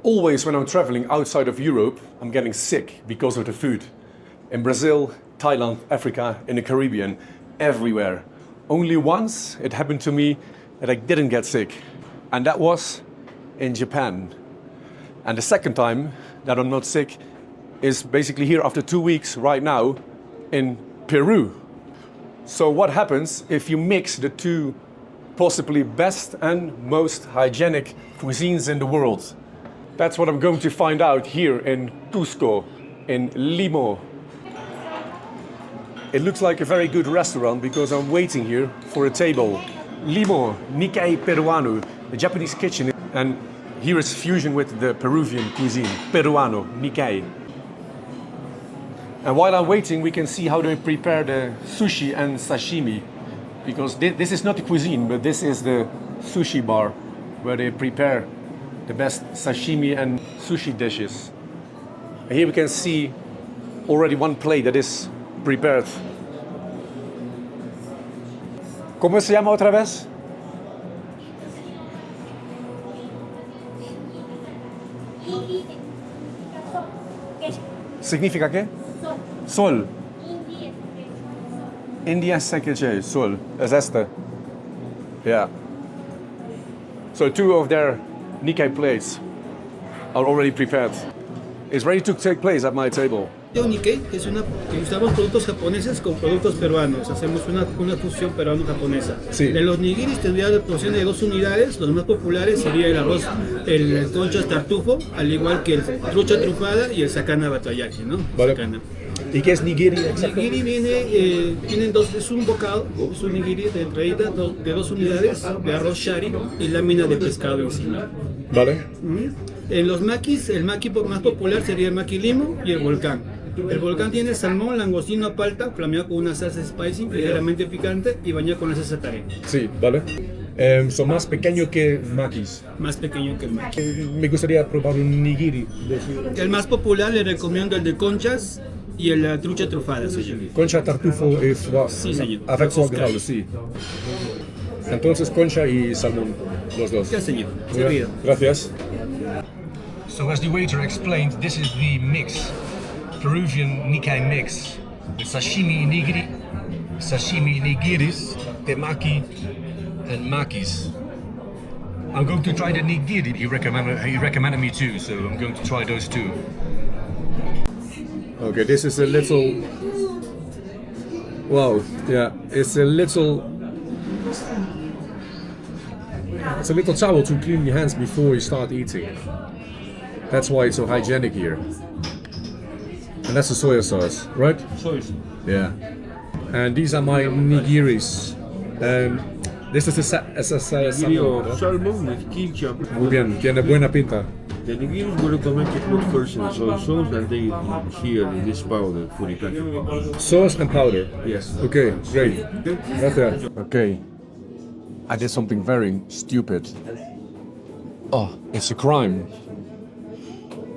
Always when I'm traveling outside of Europe, I'm getting sick because of the food. In Brazil, Thailand, Africa, in the Caribbean, everywhere. Only once it happened to me that I didn't get sick, and that was in Japan. And the second time that I'm not sick is basically here after 2 weeks right now in Peru. So what happens if you mix the two possibly best and most hygienic cuisines in the world? That's what I'm going to find out here in Cusco, in Limo. It looks like a very good restaurant because I'm waiting here for a table. Limo, nikkei peruano, the Japanese kitchen, and here is fusion with the Peruvian cuisine, peruano, nikkei. And while I'm waiting, we can see how they prepare the sushi and sashimi, because this is not the cuisine, but this is the sushi bar where they prepare the best sashimi and sushi dishes. And here we can see already one plate that is prepared. ¿Cómo se llama otra vez? ¿Significa qué? Sol. India ceviche, sol. Es este. Yeah. So 2 of their nikkei plates are already prepared. It's ready to take place at my table. Nikkei es que usamos productos japoneses con productos peruanos. Hacemos una fusión peruano-japonesa. Sí. De los nigiris tendría la porción de 2 unidades. Los más populares sería el arroz, el concha tartufo, al igual que el trucha trufada y el sakana batayaki, ¿no? Vale. Sakana. ¿Y qué es nigiri? Nigiri tienen dos, es un bocado, es un nigiri de entradita de 2 unidades de arroz shari y lámina de pescado encima. Vale. En los makis, el maki más popular sería el maki limo y el volcán. El volcán tiene salmón, langostino, palta, flameado con una salsa spicy, ligeramente picante y bañado con la salsa tare. Sí, vale. Son más pequeños que makis. Más pequeño que el maki. Me gustaría probar un nigiri. El más popular le recomiendo el de conchas y el trucha trufada, señor. Concha tartufo y foie. Sí, señor. Avec foie gras, sí. Entonces concha y salmón, los dos. Ya, señor. Servido. Gracias. So as the waiter explained, this is the mix. Peruvian nikkei mix. The sashimi nigiris, temaki, and makis. I'm going to try the nigiri. He recommended me too, so I'm going to try those too. Okay, this is a little. Wow, yeah, it's a little towel to clean your hands before you start eating. That's why it's so hygienic here. And that's the soya sauce, right? Soy sauce. Yeah. And these are my nigiris. This is a salmon. Salmon with kimchi. Muy bien, tiene buena pinta. The nigiris we recommend to put first in soy sauce and then here in this powder furikake. Sauce and powder. Yes. Okay, great. Gracias. Okay. I did something very stupid. Oh, it's a crime.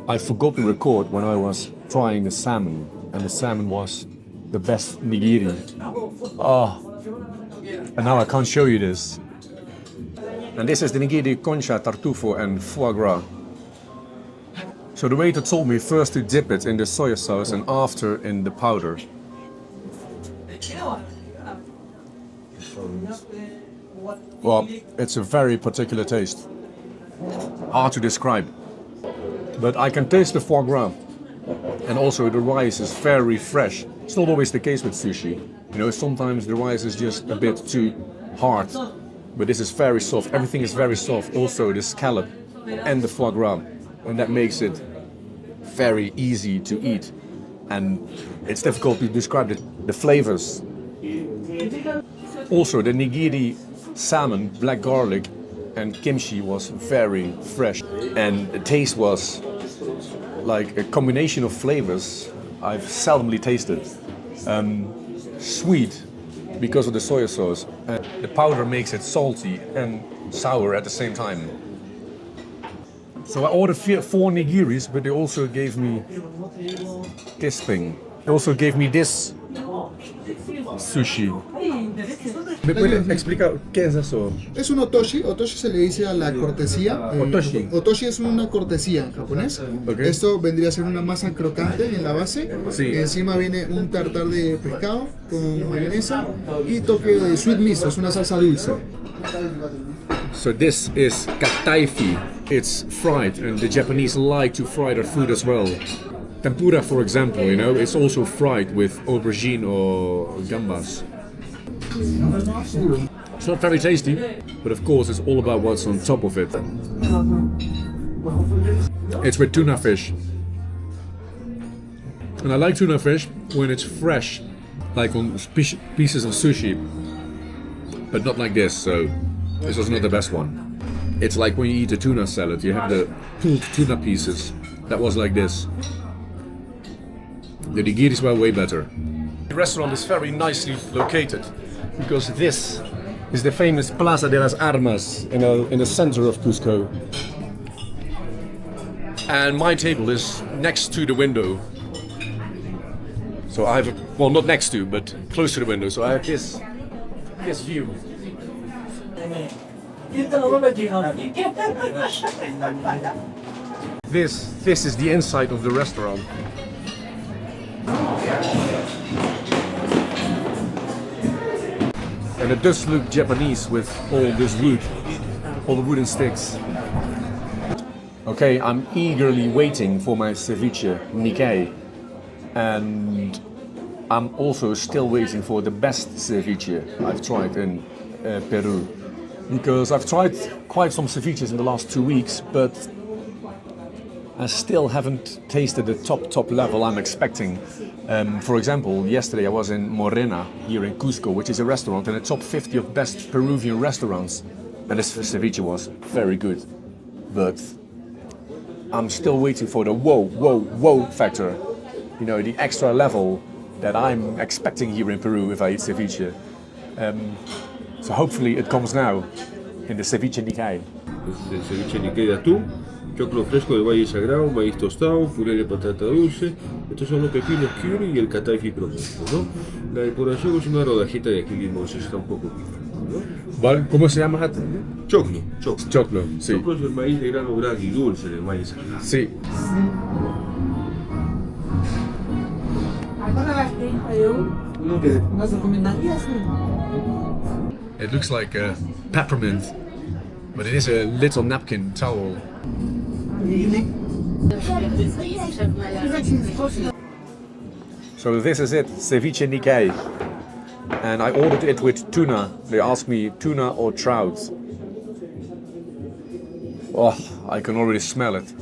I forgot to record when I was trying the salmon, and the salmon was the best nigiri. Oh, and now I can't show you this. And this is the nigiri concha, tartufo, and foie gras. So the waiter told me first to dip it in the soya sauce and after in the powder. Well, it's a very particular taste. Hard to describe. But I can taste the foie gras. And also the rice is very fresh. It's not always the case with sushi. You know, sometimes the rice is just a bit too hard. But this is very soft. Everything is very soft. Also the scallop and the foie gras. And that makes it very easy to eat. And it's difficult to describe the flavors. Also the nigiri salmon, black garlic and kimchi was very fresh. And the taste was like a combination of flavors I've seldomly tasted. Sweet because of the soya sauce. The powder makes it salty and sour at the same time. So I ordered 4 nigiris, but they also gave me this thing. They also gave me this sushi. ¿Me puede explicar qué es eso? Es un otoshi. Otoshi se le dice a la cortesía. Otoshi. Otoshi es una cortesía en japonés. Ok. Esto vendría a ser una masa crocante en la base. Sí. Encima viene un tartar de pescado con mayonesa y toque de sweet miso, es una salsa dulce. So this is kataifi. It's fried, and the Japanese like to fry their food as well. Tempura, for example, you know, it's also fried with aubergine or gambas. It's not very tasty, but of course it's all about what's on top of it. It's with tuna fish. And I like tuna fish when it's fresh, like on pieces of sushi, but not like this, so this was not the best one. It's like when you eat a tuna salad, you have the pulled tuna pieces. That was like this. The nigiris were way better. The restaurant is very nicely located because this is the famous Plaza de las Armas in the center of Cusco. And my table is next to the window. So I have, well, not next to, but close to the window. So I have this view. This is the inside of the restaurant. And it does look Japanese with all this wood, all the wooden sticks. Okay, I'm eagerly waiting for my ceviche nikkei, and I'm also still waiting for the best ceviche I've tried in Peru. Because I've tried quite some ceviches in the last 2 weeks, but I still haven't tasted the top level I'm expecting. For example, yesterday I was in Morena, here in Cusco, which is a restaurant in the top 50 of best Peruvian restaurants. And this ceviche was very good. But I'm still waiting for the whoa factor. You know, the extra level that I'm expecting here in Peru if I eat ceviche. So hopefully it comes now in the ceviche nikkei. El ceviche nikkei de atún, choclo fresco del Valle Sagrado, maíz tostado, puré de patata dulce. Estos son los pepinos curry y el kataifi propuesto, ¿no? La decoración es una rodajita de aquí limón, si está un poco picante, ¿no? ¿Vale? ¿Cómo se llama? Choclo. Choclo, sí. Choclo es el maíz de grano grande y dulce del Valle Sagrado. Sí. It looks like a peppermint, but it is a little napkin towel. So this is it, ceviche nikkei. And I ordered it with tuna. They asked me tuna or trout. Oh, I can already smell it.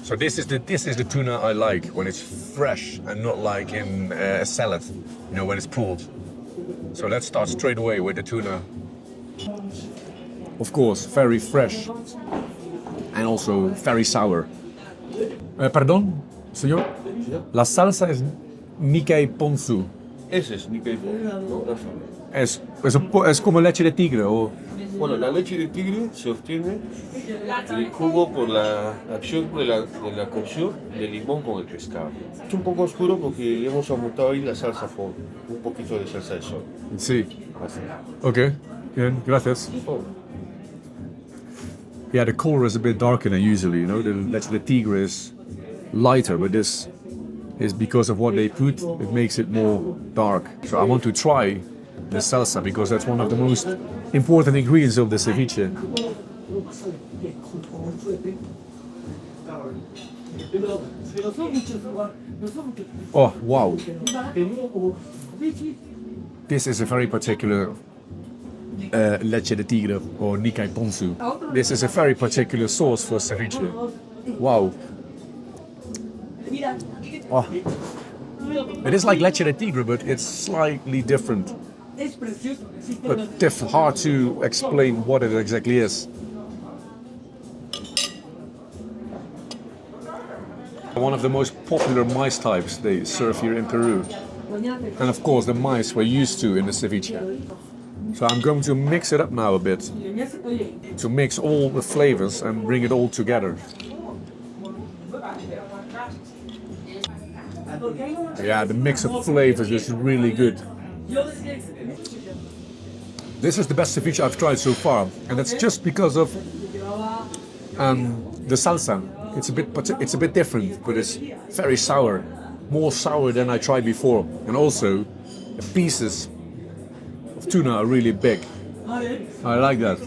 So this is the tuna I like when it's fresh and not like in a salad, you know, when it's pulled. So let's start straight away with the tuna. Of course, very fresh and also very sour. Pardon, señor? La salsa es nikkei ponzu. Ese es nikkei. Es como leche de tigre o... Bueno, la leche de tigre se obtiene del jugo por la acción de la cocción del limón con el pescado. Es un poco oscuro porque hemos aumentado ahí la salsa con un poquito de salsa de soja. Sí. Así. Okay, bien, gracias. Yeah, the color is a bit darker than usually, you know, the leche de tigre is lighter, but this is because of what they put, it makes it more dark. So I want to try the salsa because that's one of the most important ingredients of the ceviche. Oh, wow. This is a very particular leche de tigre or nikkei ponzu. This is a very particular sauce for ceviche. Wow. Oh. It is like leche de tigre, but it's slightly different. But hard to explain what it exactly is. One of the most popular mice types they serve here in Peru. And of course the mice we're used to in the ceviche. So I'm going to mix it up now a bit to mix all the flavors and bring it all together. Yeah, the mix of flavors is really good. This is the best ceviche I've tried so far, and that's just because of the salsa. It's a bit different, but it's very sour, more sour than I tried before, and also the pieces of tuna are really big. I like that.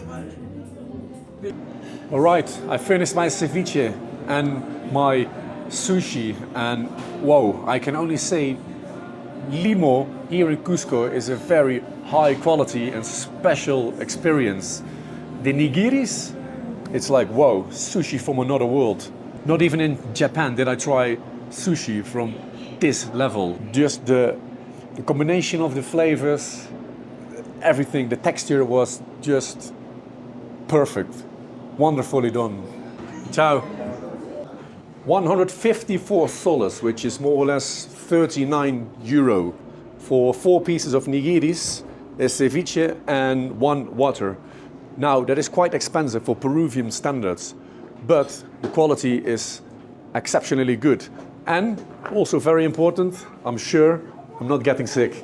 All right, I finished my ceviche and my sushi, and whoa, I can only say Limo here in Cusco is a very high quality and special experience. The nigiris, it's like, whoa, sushi from another world. Not even in Japan did I try sushi from this level. Just the combination of the flavors, everything, the texture was just perfect. Wonderfully done. Ciao. 154 soles, which is more or less 39 euro for 4 pieces of nigiris, a ceviche and 1 water. Now that is quite expensive for Peruvian standards, but the quality is exceptionally good. And also very important, I'm sure I'm not getting sick.